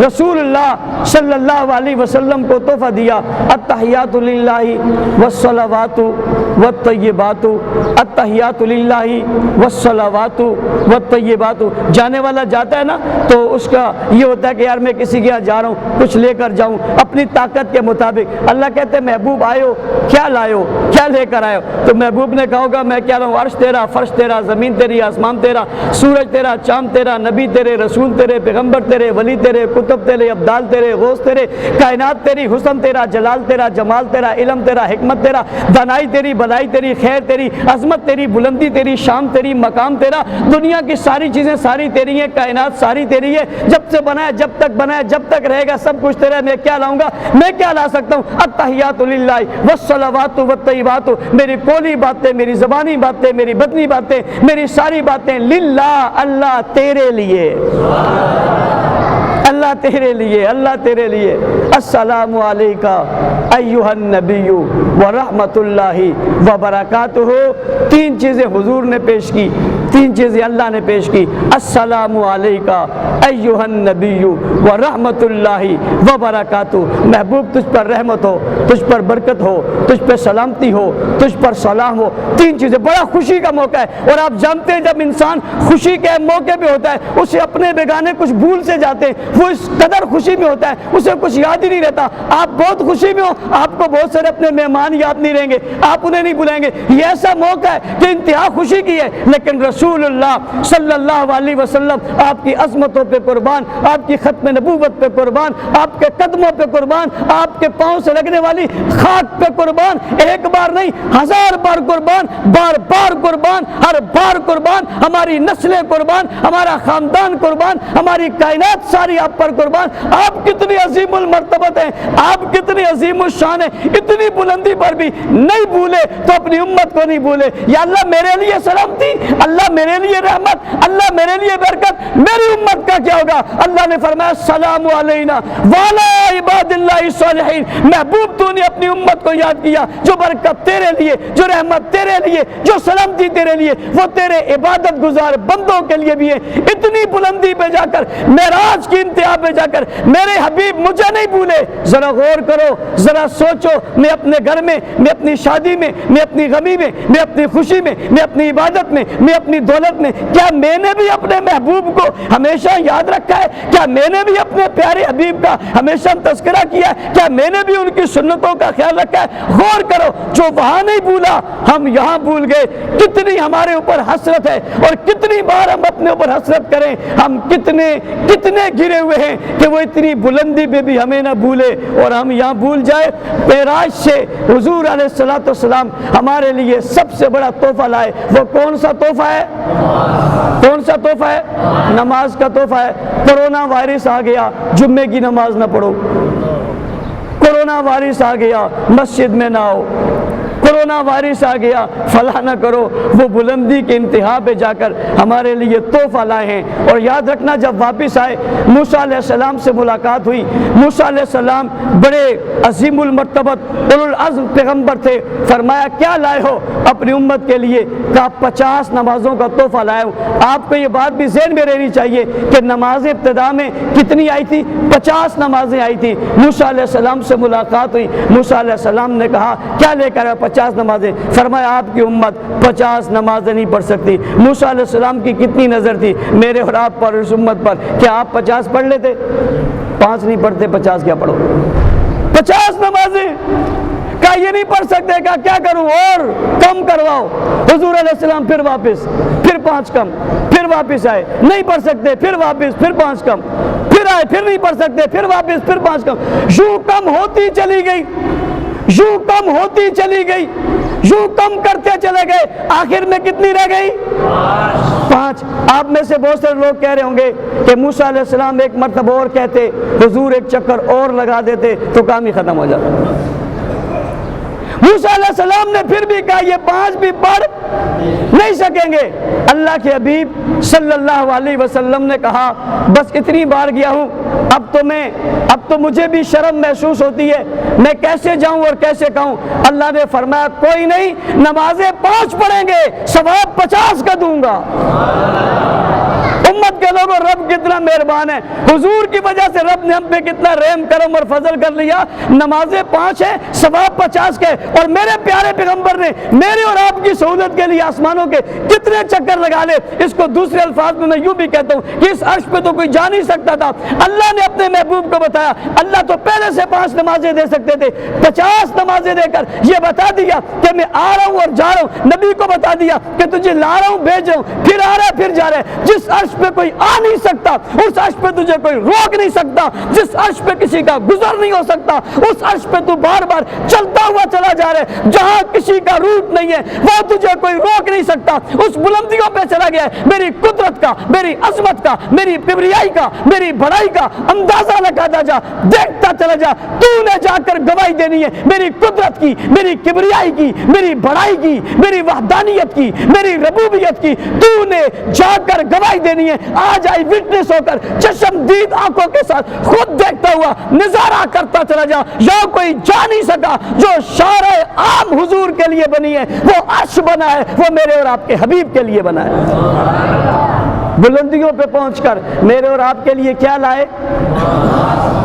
A: رسول اللہ صلی اللہ علیہ وسلم کو تحفہ دیا، التحیات للہ والصلوات والطیبات، التحیات للہ والصلوات والطیبات۔ جانے والا جاتا ہے نا تو اس کا یہ ہوتا ہے کہ یار میں کسی کے یہاں جا رہا ہوں، کچھ لے کر جاؤں اپنی طاقت کے مطابق۔ اللہ کہتے ہیں محبوب آئے ہو، کیا لائے ہو، کیا لے کر آئے ہو؟ تو محبوب نے کہا ہوگا میں کیا رہا ہوں، عرش تیرا، فرش تیرا، زمین تیری، آسمان تیرا، سورج تیرا، چاند تیرا، نبی تیرے، رسول تیرے، پیغمبر تیرے، ولی تیرے، کتب تیرے، ابدال تیرے، غوث تیرے، کائنات تیری، حسن تیرا، جلال تیرا، جمال تیرا، علم تیرا، حکمت تیرا، دانائی تیری، بلائی تیری، خیر تیری، عظمت تیری، بلندی تیری، شان تیری، مقام تیرا، دنیا کی ساری چیزیں ساری تیری ہیں، کائنات ساری تیری ہے، جب سے بنایا جب تک بنایا جب تک رہے گا سب کچھ تیرا، میں کیا لاؤں گا، میں کیا لا سکتا ہوں؟ التحیات للہ والصلوات والطیبات، میری قولی باتیں، میری زبانی باتیں، میری بدنی باتیں، میری ساری باتیں للہ، اللہ تیرے لیے، اللہ تیرے لیے، اللہ تیرے لیے۔ السلام علیکہ ایھا النبی ورحمۃ اللہ وبرکاتہ۔ تین چیزیں حضور نے پیش کی، تین چیزیں اللہ نے پیش کی، السلام علیکہ ایھا النبی ورحمۃ اللہ وبرکاتہ۔ محبوب تجھ پر رحمت ہو، تجھ پر برکت ہو، تجھ پہ سلامتی ہو، تجھ پر سلام ہو۔ تین چیزیں، بڑا خوشی کا موقع ہے، اور آپ جانتے ہیں جب انسان خوشی کے موقع پہ ہوتا ہے اسے اپنے بیگانے کچھ بھول سے جاتے ہیں، وہ اس قدر خوشی میں ہوتا ہے اسے کچھ یاد ہی نہیں رہتا۔ آپ بہت خوشی میں ہو، آپ کو بہت سارے اپنے مہمان یاد نہیں رہیں گے، آپ انہیں نہیں بلائیں گے، یہ ایسا موقع ہے کہ انتہا خوشی کی ہے، لیکن رسول اللہ صلی اللہ علیہ وسلم آپ کی عظمتوں پہ قربان، آپ کی ختم نبوت پہ قربان، آپ کے قدموں پہ قربان، آپ کے پاؤں سے لگنے والی خاک پہ قربان، ایک بار نہیں 1000 بار قربان، بار بار قربان، ہر بار قربان، ہماری نسلیں قربان، ہمارا خاندان قربان، ہماری کائنات ساری آپ پر قربان۔ آپ کتنی عظیم المرتبت ہیں، آپ کتنی عظیم الشان ہیں، اتنی بلندی پر بھی نہیں بھولے تو اپنی امت کو نہیں بھولے۔ یا اللہ میرے لیے سلامتی، اللہ میرے لیے رحمت، اللہ میرے لیے برکت، میری امت کا کیا ہوگا؟ اللہ نے فرمایا السلام علینا وعلی عباد اللہ الصالحین۔ محبوب تو نے اپنی امت کو یاد کیا، جو برکت تیرے لیے، جو رحمت تیرے لیے، جو سلامتی تیرے لیے، وہ تیرے عبادت گزار بندوں کے لیے بھی ہے۔ اتنی بلندی پہ جا کر، معراج کی انتہا پہ جا کر میرے حبیب مجھے نہیں بھولے۔ ذرا غور کرو، ذرا سوچو، میں اپنے گھر میں، میں اپنی شادی میں، میں اپنی غمی میں، میں اپنی خوشی میں، میں اپنی عبادت میں، میں اپنی دولت میں، کیا میں نے بھی اپنے محبوب کو ہمیشہ یاد رکھا ہے؟ کیا میں نے بھی اپنے پیارے حبیب کا ہمیشہ تذکرہ کیا ہے؟ کیا میں نے بھی ان کی سنتوں کا خیال رکھا ہے؟ غور کرو، جو وہاں نہیں بھولا ہم یہاں بھول گئے۔ کتنی ہمارے اوپر حسرت ہے، اور کتنی بار ہم اپنے اوپر حسرت کریں، ہم کتنے گرے ہوئے ہیں کہ وہ اتنی بلندی پہ بھی ہمیں نہ بھولے اور ہم یہاں بھول جائے۔ معراج سے حضور علیہ الصلوۃ والسلام ہمارے لیے سب سے بڑا تحفہ لائے۔ وہ کون سا تحفہ ہے؟ کون سا تحفہ ہے؟ نماز کا تحفہ ہے۔ کرونا وائرس آ گیا، جمعے کی نماز نہ پڑھو، کرونا وائرس آ گیا مسجد میں نہ آؤ، کرونا وائرس آ گیا فلاں نہ کرو، وہ بلندی کے انتہا پہ جا کر ہمارے لیے تحفہ لائے ہیں۔ اور یاد رکھنا جب واپس آئے موسیٰ علیہ السلام سے ملاقات ہوئی، موسیٰ علیہ السلام بڑے عظیم المرتبت اولو العزم پیغمبر تھے، فرمایا کیا لائے ہو اپنی امت کے لیے؟ کہا 50 نمازوں کا تحفہ لائے ہوں۔ آپ کو یہ بات بھی ذہن میں رہنی چاہیے کہ نماز ابتدا میں کتنی آئی تھی؟ 50 نمازیں آئی تھی۔ موسیٰ علیہ السلام سے ملاقات ہوئی، موسیٰ علیہ السلام نے کہا کیا لے کر 50 نمازیں؟ فرمایا آپ کی امت 50 نمازیں نہیں پڑھ سکتی۔ موسیٰ علیہ السلام کی کتنی نظر تھی میرے اور آپ پر، اس امت پر؟ کیا آپ 50 پڑھ لیتے؟ 5 نہیں پڑھتے، 50 کیا پڑھو؟ 50 نمازیں کہا یہ نہیں پڑھ سکتے، کہا کیا کروں؟ اور کم کرواؤ۔ حضور علیہ السلام پھر واپس، پھر 5 کم، پھر واپس آئے، نہیں پڑھ سکتے، پھر واپس، پھر 5 کم، پھر آئے، پھر نہیں پڑھ سکتے، پھر واپس، پھر 5 کم، یوں کم ہوتی چلی گئی۔ یوں کم ہوتی چلی گئی، یوں کم کرتے چلے گئے، آخر میں کتنی رہ گئی؟ 5۔ آپ میں سے بہت سے لوگ کہہ رہے ہوں گے کہ موسیٰ علیہ السلام ایک مرتبہ اور کہتے، حضور ایک چکر اور لگا دیتے تو کام ہی ختم ہو جاتا۔ موسیٰ علیہ السلام نے پھر بھی کہا یہ 5 بھی پڑھ نہیں سکیں گے۔ اللہ کے حبیب صلی اللہ علیہ وسلم نے کہا بس اتنی بار گیا ہوں، اب تو مجھے بھی شرم محسوس ہوتی ہے، میں کیسے جاؤں اور کیسے کہوں؟ اللہ نے فرمایا کوئی نہیں، نمازیں 5 پڑھیں گے، ثواب 50 کا دوں گا۔ امت کے لوگوں، رب کتنا مہربان ہے، حضور کی وجہ سے رب نے ہم پہ کتنا رحم کرم اور فضل کر لیا۔ نمازیں 5 ہیں، ثواب 50 کے، اور میرے پیارے پیغمبر نے میرے اور آپ کی سہولت کے لیے آسمانوں کے کتنے چکر لگا لے۔ اس کو دوسرے الفاظ میں یوں بھی کہتا ہوں کہ اس عرش پہ تو کوئی جا نہیں سکتا تھا، اللہ نے اپنے محبوب کو بتایا۔ اللہ تو پہلے سے 5 نمازیں دے سکتے تھے، 50 نمازیں دے کر یہ بتا دیا کہ میں آ رہا ہوں اور جا رہا ہوں۔ نبی کو بتا دیا کہ تجھے لا رہا ہوں، بھیج رہا ہوں، پھر آ رہا ہے پھر جا رہا ہے۔ جس عرش پہ کوئی آ نہیں سکتا اس عرش پہ تجھے کوئی روک نہیں سکتا، جس عرش پہ کسی کا گزر نہیں ہو سکتا اس عرش پہ تو بار بار چلتا ہوا چلا جا رہا ہے۔ جہاں کسی کا روٹ نہیں ہے وہ تجھے کوئی روک نہیں سکتا، اس بلندیوں پہ چلا گیا ہے۔ میری قدرت کا، میری عظمت کا، میری کبریائی کا، میری بڑائی کا اندازہ لگاتا جا، دیکھتا چلا جا۔ تو نے جا کر گواہی دینی ہے میری قدرت کی، میری کبریائی کی، میری بڑائی کی، میری وحدانیت کی، میری ربوبیت کی۔ تو نے جا کر گواہی دینی ہے۔ آج آئی وٹنس ہو کر چشم دید آنکھوں کے ساتھ خود دیکھتا ہوا نظارہ کرتا چلا جا۔ یا کوئی جا نہیں سکا، جو شارع عام حضور کے لیے بنی ہے وہ عرش بنا ہے، وہ میرے اور آپ کے حبیب کے لیے بنا ہے۔ بلندیوں پہ پہنچ کر میرے اور آپ کے لیے کیا لائے؟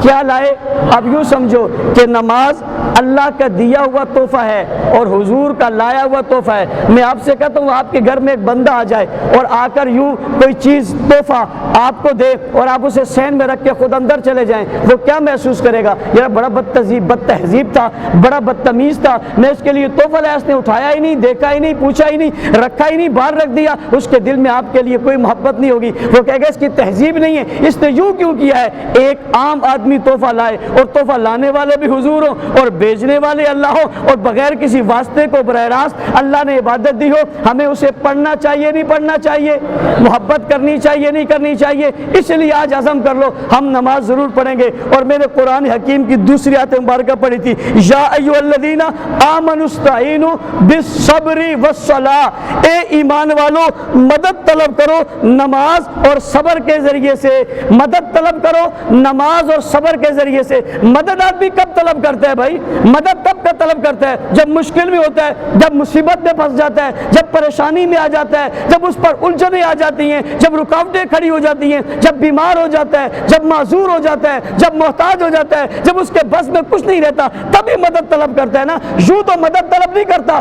A: کیا لائے؟ اب یوں سمجھو کہ نماز اللہ کا دیا ہوا تحفہ ہے اور حضور کا لایا ہوا تحفہ ہے۔ میں آپ سے کہتا ہوں آپ کے گھر میں ایک بندہ آ جائے اور آ کر یوں کوئی چیز تحفہ آپ کو دے اور آپ اسے سین میں رکھ کے خود اندر چلے جائیں، وہ کیا محسوس کرے گا؟ یار بڑا بد تہذیب تھا، بڑا بدتمیز تھا، میں اس کے لیے تحفہ لایا، اس نے اٹھایا ہی نہیں، دیکھا ہی نہیں، پوچھا ہی نہیں، رکھا ہی نہیں، باہر رکھ دیا۔ اس کے دل میں آپ کے لیے کوئی محبت نہیں ہوگی، وہ کہے گا اس کی تہذیب نہیں ہے، اس نے یوں کیوں کیا ہے؟ ایک عام آدمی تحفہ لائے اور تحفہ لانے والے بھی حضور ہوں اور بھیجنے والے اللہ ہو اور بغیر کسی واسطے کو براہ راست اللہ نے عبادت دی ہو، ہمیں اسے پڑھنا چاہیے نہیں پڑھنا چاہیے؟ محبت کرنی چاہیے نہیں کرنی چاہیے؟ اس لیے آج عزم کر لو ہم نماز ضرور پڑھیں گے۔ اور میں نے قرآن حکیم کی دوسری آیت مبارکہ پڑھی تھی، یا ایھا الذین آمنوا استعینوا بالصبر والصلاۃ، اے ایمان والو مدد طلب کرو نماز اور صبر کے ذریعے سے، مدد طلب کرو نماز اور صبر کے ذریعے سے۔ مدد آدمی کب طلب کرتا ہے بھائی؟ مدد کب کا طلب کرتا ہے؟ جب مشکل میں ہوتا ہے، جب مصیبت میں پھنس جاتا ہے، جب پریشانی میں آ جاتا ہے، جب اس پر الجھنیں آ جاتی ہیں، جب رکاوٹیں کھڑی ہو جاتی ہیں، جب بیمار ہو جاتا ہے، جب معذور ہو جاتا ہے، جب محتاج ہو جاتا ہے، جب اس کے بس میں کچھ نہیں رہتا، تبھی مدد طلب کرتا ہے نا۔ یوں تو مدد طلب نہیں کرتا،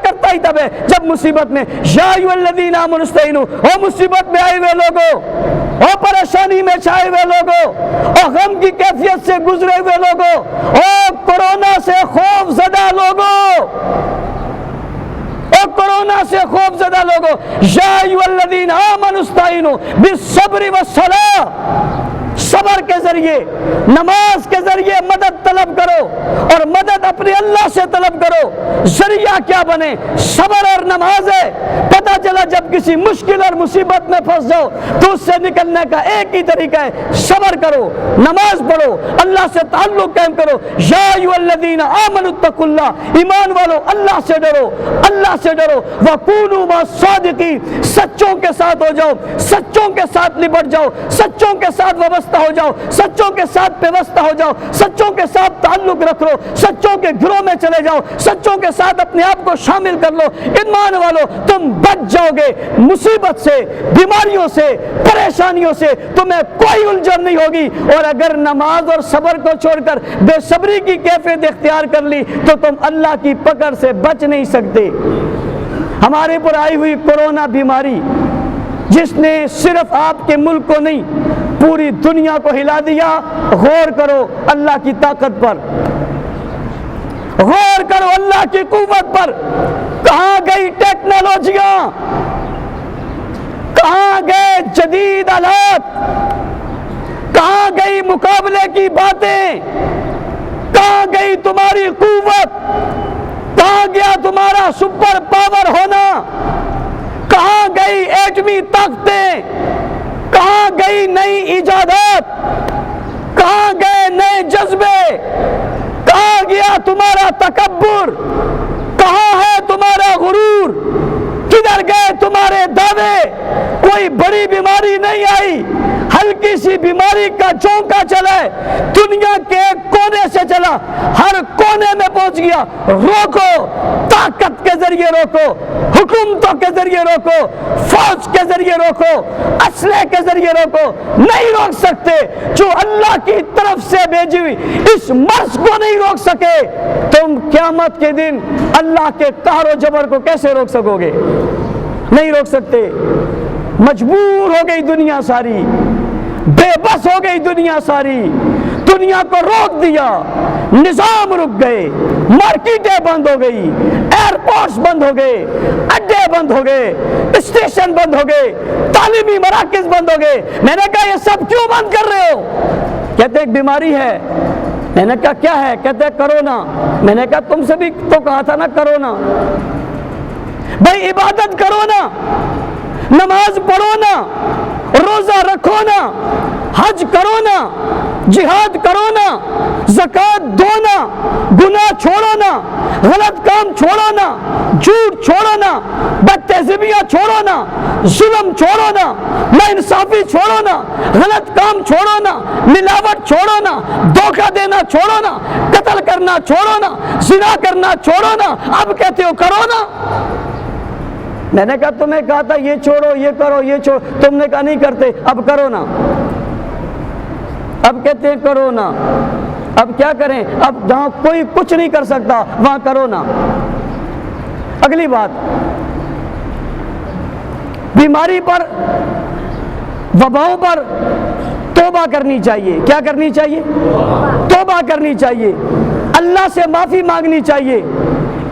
A: کرتا ہی تب ہے جب مصیبت میں۔ یا ایھا الذین آمنوا استعینوا، او مصیبت میں آئے ہوئے لوگوں، او پریشانی میں چھائے ہوئے لوگوں، او غم کی کیفیت سے گزرے ہوئے لوگوں، او کورونا سے خوف زدہ لوگوں، او کورونا سے خوف زدہ لوگوں، یا ایھا الذین آمنوا استعینوا بالصبر والصلاۃ، صبر کے ذریعے نماز کے ذریعے مدد طلب کرو اور مدد اپنے اللہ سے طلب کرو۔ ذریعہ کیا بنے؟ صبر اور نماز ہے۔ پتہ چلا جب کسی مشکل اور مصیبت میں پھنس جاؤ تو اس سے نکلنے کا ایک ہی طریقہ ہے، صبر کرو، نماز پڑھو، اللہ سے تعلق قائم کرو۔ یا ایھا الذین آمنوا اتقوا اللہ، ایمان والو اللہ سے ڈرو، اللہ سے ڈرو، وکونوا مع الصادقین، سچوں کے ساتھ ہو جاؤ، سچوں کے ساتھ لپٹ جاؤ، سچوں کے ساتھ وابستہ ہو جاؤ، سچوں کے ساتھ پیوستہ ہو جاؤ، سچوں کے ساتھ تعلق رکھ لو، سچوں کے گھروں میں چلے جاؤ، سچوں کے ساتھ اپنے آپ کو شامل کر لو۔ ایمان والو تم بچ جاؤ گے مصیبت سے، بیماریوں سے، پریشانیوں سے، تمہیں کوئی الجھن نہیں ہوگی۔ اور اگر نماز اور صبر کو چھوڑ کر بے صبری کی کیفیت اختیار کر لی تو تم اللہ کی پکڑ سے بچ نہیں سکتے۔ ہمارے پر آئی ہوئی کورونا بیماری جس نے صرف آپ کے ملک کو نہیں پوری دنیا کو ہلا دیا، غور کرو اللہ کی طاقت پر، غور کرو اللہ کی قوت پر۔ کہاں گئی ٹیکنالوجیاں؟ کہاں گئے جدید آلات؟ کہاں گئی مقابلے کی باتیں؟ کہاں گئی تمہاری قوت؟ کہاں گیا تمہارا سپر پاور ہونا؟ کہاں گئی ایٹمی طاقتیں؟ کہاں گئی نئی ایجادات؟ کہاں گئے نئے جذبے؟ کہاں گیا تمہارا تکبر؟ کہاں ہے تمہارا غرور؟ کدھر گئے تمہارے دعوے؟ کوئی بڑی بیماری نہیں آئی، ہلکی سی بیماری کا چونکا چلا ہے، دنیا کے ایک کونے سے چلا، ہر کونے میں پہنچ گیا۔ روکو، طاقت کے ذریعے روکو، حکومتوں کے ذریعے روکو، فوج کے ذریعے روکو، اسلحے کے ذریعے روکو، نہیں روک سکتے۔ جو اللہ کی طرف سے بھیجی ہوئی اس مرض کو نہیں روک سکے، تم قیامت کے دن اللہ کے قہر و جبر کو کیسے روک سکو گے؟ نہیں روک سکتے۔ مجبور ہو گئی دنیا ساری، بے بس ہو گئی دنیا ساری، دنیا کو روک دیا، نظام رک گئے، مارکیٹیں بند ہو گئی، ایئرپورٹس بند ہو گئے، اڈے بند ہو گئے، اسٹیشن بند ہو گئے، تعلیمی مراکز بند ہو گئے۔ میں نے کہا یہ سب کیوں بند کر رہے ہو؟ کہتے ایک بیماری ہے۔ میں نے کہا کیا ہے؟ کہتے کرونا۔ میں نے کہا تم سے بھی تو کہا تھا نا کرونا۔ بھائی عبادت کرو نا، نماز پڑھو نا، روزہ رکھو نا، حج کرو نا، جہاد کرو نا، زکوٰۃ دو نا، گناہ چھوڑو نا، غلط کام چھوڑو نا، جھوٹ چھوڑو نا، بد تہذیبیاں چھوڑو نا، ظلم چھوڑو نا، ناانصافی چھوڑو نا، غلط کام چھوڑو نا، ملاوٹ چھوڑو نا، دھوکہ دینا چھوڑو نا، قتل کرنا چھوڑو نا، زنا کرنا چھوڑو نا۔ اب کہتے ہو کرو نا۔ میں نے کہا تمہیں کہا تھا یہ چھوڑو، یہ کرو، یہ چھوڑو، تم نے کہا نہیں کرتے، اب کرو نا۔ اب کہتے ہیں کرو نا۔ اب کیا کریں؟ اب جہاں کوئی کچھ نہیں کر سکتا وہاں کرو نا۔ اگلی بات، بیماری پر، وباؤں پر توبہ کرنی چاہیے۔ کیا کرنی چاہیے؟ توبہ کرنی چاہیے، اللہ سے معافی مانگنی چاہیے۔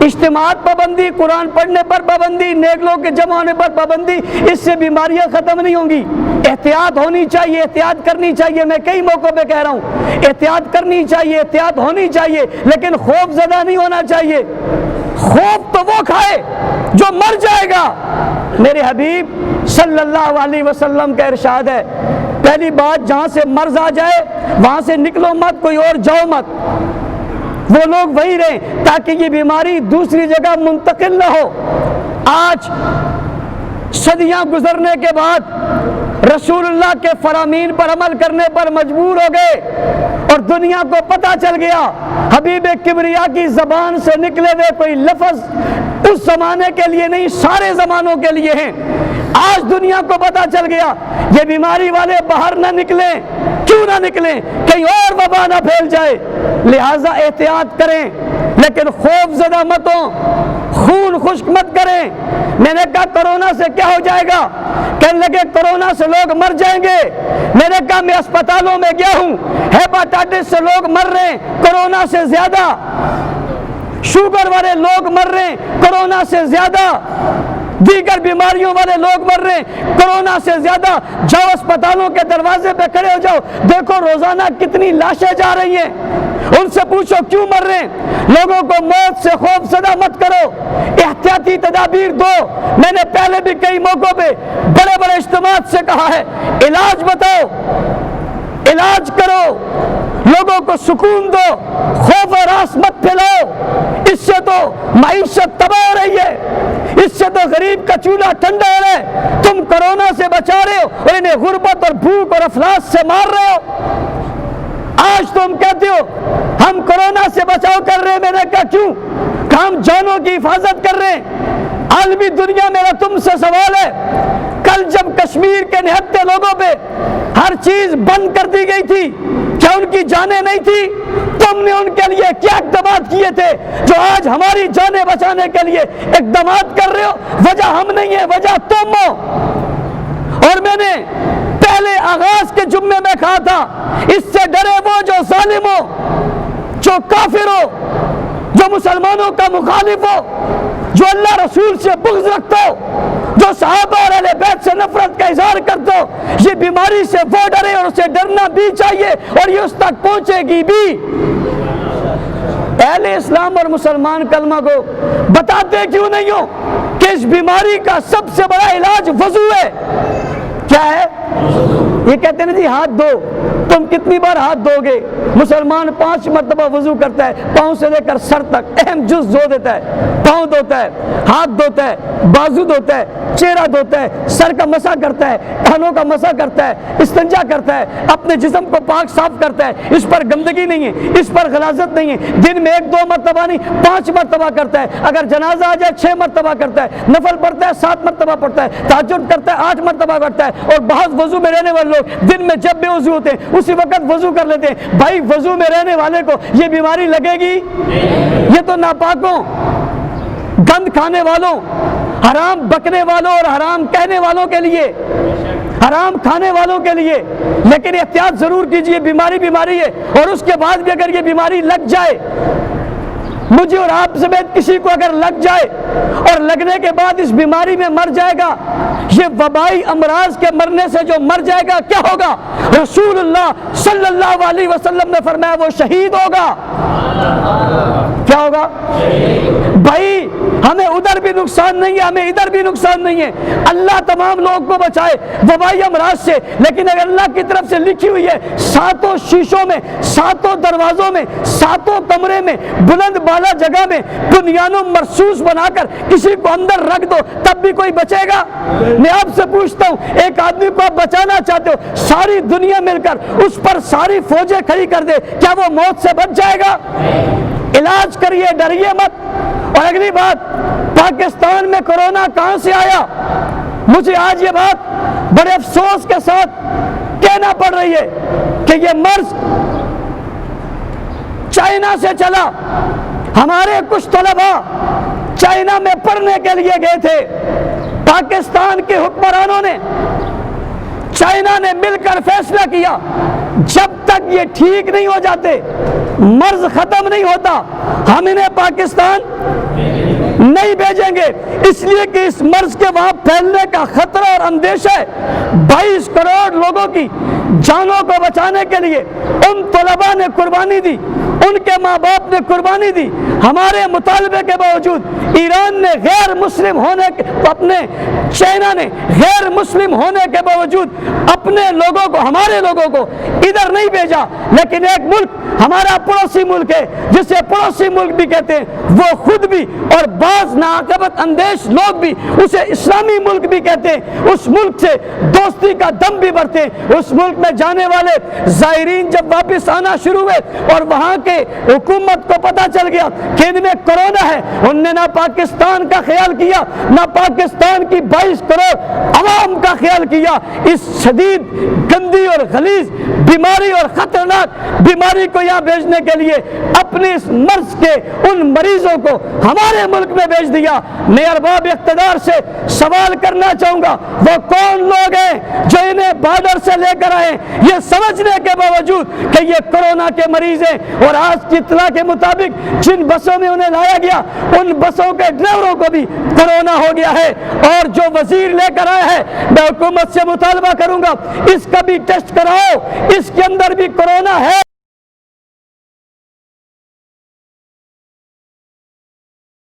A: اجتماعات پابندی، قرآن پڑھنے پر پابندی، نیک لوگ کے جمع ہونے پر پابندی، اس سے بیماریاں ختم نہیں ہوں گی۔ احتیاط ہونی چاہیے، احتیاط کرنی چاہیے۔ میں کئی موقعوں پہ کہہ رہا ہوں احتیاط کرنی چاہیے، احتیاط ہونی چاہیے، لیکن خوف زدہ نہیں ہونا چاہیے۔ خوف تو وہ کھائے جو مر جائے گا۔ میرے حبیب صلی اللہ علیہ وسلم کا ارشاد ہے، پہلی بات جہاں سے مرض آ جائے وہاں سے نکلو مت، کوئی اور جاؤ مت، وہ لوگ وہی رہیں تاکہ یہ بیماری دوسری جگہ منتقل نہ ہو۔ آج صدیاں گزرنے کے بعد رسول اللہ کے فرامین پر عمل کرنے پر مجبور ہو گئے اور دنیا کو پتہ چل گیا حبیب کبریا کی زبان سے نکلے ہوئے کوئی لفظ اس زمانے کے لیے نہیں، سارے زمانوں کے لیے ہیں۔ آج دنیا کو پتہ چل گیا یہ بیماری والے باہر نہ نکلیں، کیوں نہ نکلیں؟ کہیں اور وبا نہ پھیل جائے، لہٰذا احتیاط کریں، لیکن خوف زدہ مت ہوں، خون خشک مت کریں۔ میں نے کہا کرونا سے کیا ہو جائے گا؟ کہنے لگے کرونا سے لوگ مر جائیں گے۔ میں نے کہا میں اسپتالوں میں گیا ہوں، ہیپاٹائٹس سے لوگ مر رہے ہیں کرونا سے زیادہ، شوگر والے لوگ مر رہے ہیں کرونا سے زیادہ، دیگر بیماریوں والے لوگ مر رہے ہیں کرونا سے زیادہ۔ جاؤ اسپتالوں کے دروازے پہ کھڑے ہو جاؤ، دیکھو روزانہ کتنی لاشیں جا رہی ہیں، ان سے پوچھو کیوں مر رہے ہیں۔ لوگوں کو موت سے خوف زدہ مت کرو، احتیاطی تدابیر دو۔ میں نے پہلے بھی کئی موقعوں پہ بڑے بڑے اجتماعات سے کہا ہے علاج بتاؤ، علاج کرو، لوگوں کو سکون دو، خوف و راس مت پھیلاؤ۔ اس سے تو معیشت تباہ ہو رہی ہے، اس سے تو غریب کا چولہا ٹھنڈا ہو رہا ہے۔ تم کرونا سے بچا رہے ہو اور انہیں غربت اور بھوک اور افلاس سے مار رہے ہو۔ آج تم کہتے ہو ہم کرونا سے بچاؤ کر رہے ہیں۔ میں نے کہا کیوں؟ کہ ہم جانوں کی حفاظت کر رہے ہیں۔ عالمی دنیا میرا تم سے سوال ہے، کل جب کشمیر کے نہتے لوگوں پہ ہر چیز بند کر دی گئی تھی، کیا ان کی جانیں نہیں تھی؟ تم نے ان کے لیے کیا اقدامات کیے تھے جو آج ہماری جانیں بچانے کے لیے اقدامات کر رہے ہو؟ وجہ ہم نہیں ہے، وجہ تم ہو۔ اور میں نے پہلے آغاز کے جمعے میں کہا تھا اس سے ڈرے وہ جو ظالم ہو، جو کافر ہو، جو مسلمانوں کا مخالف ہو، جو اللہ رسول سے بغض رکھتا ہو، جو صحابہ اور اہل بیت سے نفرت کا اظہار کرتا ہو۔ یہ بیماری سے وہ ڈرے اور اسے ڈرنا بھی چاہیے اور یہ اس تک پہنچے گی بھی۔ اہل اسلام اور مسلمان کلمہ کو بتاتے کیوں نہیں ہو کہ اس بیماری کا سب سے بڑا علاج وضو ہے؟ کیا ہے؟ یہ کہتے ہیں جی ہاتھ دو، تم کتنی بار ہاتھ دو گے؟ مسلمان 5 مرتبہ وضو کرتا ہے، پاؤں سے لے کر سر تک اہم جز دھو دیتا ہے، پاؤں دھوتا ہے، ہاتھ دھوتا ہے، بازو دھوتا ہے، چہرہ دھوتا ہے، سر کا مسح کرتا ہے، کانوں کا مسح کرتا ہے، استنجا کرتا ہے، اپنے جسم کو پاک صاف کرتا ہے، اس پر گندگی نہیں ہے، اس پر غلاظت نہیں ہے، دن میں 1-2 مرتبہ نہیں 5 مرتبہ کرتا ہے، اگر جنازہ آ جائے 6 مرتبہ کرتا ہے، نفل پڑھتا ہے 7 مرتبہ پڑھتا ہے، تہجد کرتا ہے 8 مرتبہ کرتا ہے، اور بعض وضو میں رہنے والے لوگ دن میں جب بے وضو ہوتے ہیں اسی وقت وضو کر لیتے ہیں۔ بھائی وضو میں رہنے والے کو یہ بیماری لگے گی؟ یہ تو ناپاکوں، گند کھانے والوں، حرام بکنے والوں اور حرام کہنے والوں کے لیے، حرام کھانے والوں کے لیے۔ لیکن احتیاط ضرور کیجئے، بیماری ہے، اور اس کے بعد بھی اگر یہ بیماری لگ جائے، مجھے اور آپ سمیت کسی کو اگر لگ جائے اور لگنے کے بعد اس بیماری میں مر جائے گا، یہ وبائی امراض کے مرنے سے جو مر جائے گا کیا ہوگا؟ رسول اللہ صلی اللہ علیہ وسلم نے فرمایا وہ شہید ہوگا۔ کیا ہوگا؟ بھائی ہمیں ادھر بھی نقصان نہیں ہے، ہمیں ادھر بھی نقصان نہیں ہے، اللہ تمام لوگوں کو بچائے وبائی امراض سے، لیکن اگر اللہ کی طرف سے لکھی ہوئی ہے 7 شیشوں میں، 7 دروازوں میں، 7 کمرے میں، بلند بالا جگہ میں بنیانوں مرصوص بنا کر کسی کو اندر رکھ دو، تب بھی کوئی بچے گا؟ میں آپ سے پوچھتا ہوں، ایک آدمی کو آپ بچانا چاہتے ہو، ساری دنیا مل کر اس پر ساری فوجیں کھڑی کر دے، کیا وہ موت سے بچ جائے گا؟ علاج کریے، ڈریے مت۔ اور اگلی بات، پاکستان میں کورونا کہاں سے آیا؟ مجھے آج یہ بات بڑے افسوس کے ساتھ کہنا پڑ رہی ہے کہ یہ مرض چائنا سے چلا۔ ہمارے کچھ طلباء چائنا میں پڑھنے کے لیے گئے تھے، پاکستان کے حکمرانوں نے، چائنا نے مل کر فیصلہ کیا جب تک یہ ٹھیک نہیں ہو جاتے، مرض ختم نہیں ہوتا، ہم انہیں پاکستان نہیں بھیجیں گے، اس لیے کہ اس مرض کے وہاں پھیلنے کا خطرہ اور اندیشہ ہے۔ 22 کروڑ لوگوں کی جانوں کو بچانے کے لیے ان طلباء نے قربانی دی، ان کے ماں باپ نے قربانی دی۔ ہمارے مطالبے کے باوجود ایران نے غیر مسلم ہونے کے، اپنے چائنا نے غیر مسلم ہونے کے باوجود اپنے لوگوں کو، ہمارے لوگوں کو ادھر نہیں بھیجا۔ لیکن ایک ملک ہمارا پڑوسی ملک ہے جسے پڑوسی ملک بھی کہتے ہیں، وہ خود بھی اور بعض ناعاقبت اندیش لوگ بھی اسے اسلامی ملک بھی کہتے ہیں، اس ملک سے دوستی کا دم بھی بڑھتے ہیں۔ اس ملک میں جانے والے زائرین جب واپس آنا شروع ہوئے اور وہاں کے حکومت کو پتہ چل گیا کہ ان میں کورونا ہے، انہوں نے نہ پاکستان کا خیال کیا، نہ پاکستان کی 22 کروڑ عوام کا خیال کیا۔ اس شدید گندی اور غلیظ بیماری اور خطرناک بیماری کو یہاں بھیجنے کے لیے اپنے اس مرض کے ان مریضوں کو ہمارے ملک میں بھیج دیا۔ میں ارباب اقتدار سے سوال کرنا چاہوں گا، وہ کون لوگ ہیں جو انہیں بارڈر سے لے کر آئے یہ سمجھنے کے باوجود کہ یہ کورونا کے مریض ہیں، اور آج کی اطلاع کے مطابق جن بسوں میں انہیں لایا گیا ان بسوں کے ڈرائیوروں کو بھی کورونا ہو گیا ہے، اور جو وزیر لے کر آیا ہے میں حکومت سے مطالبہ کروں گا اس کا بھی ٹیسٹ کراؤ، اس کے اندر بھی کورونا ہے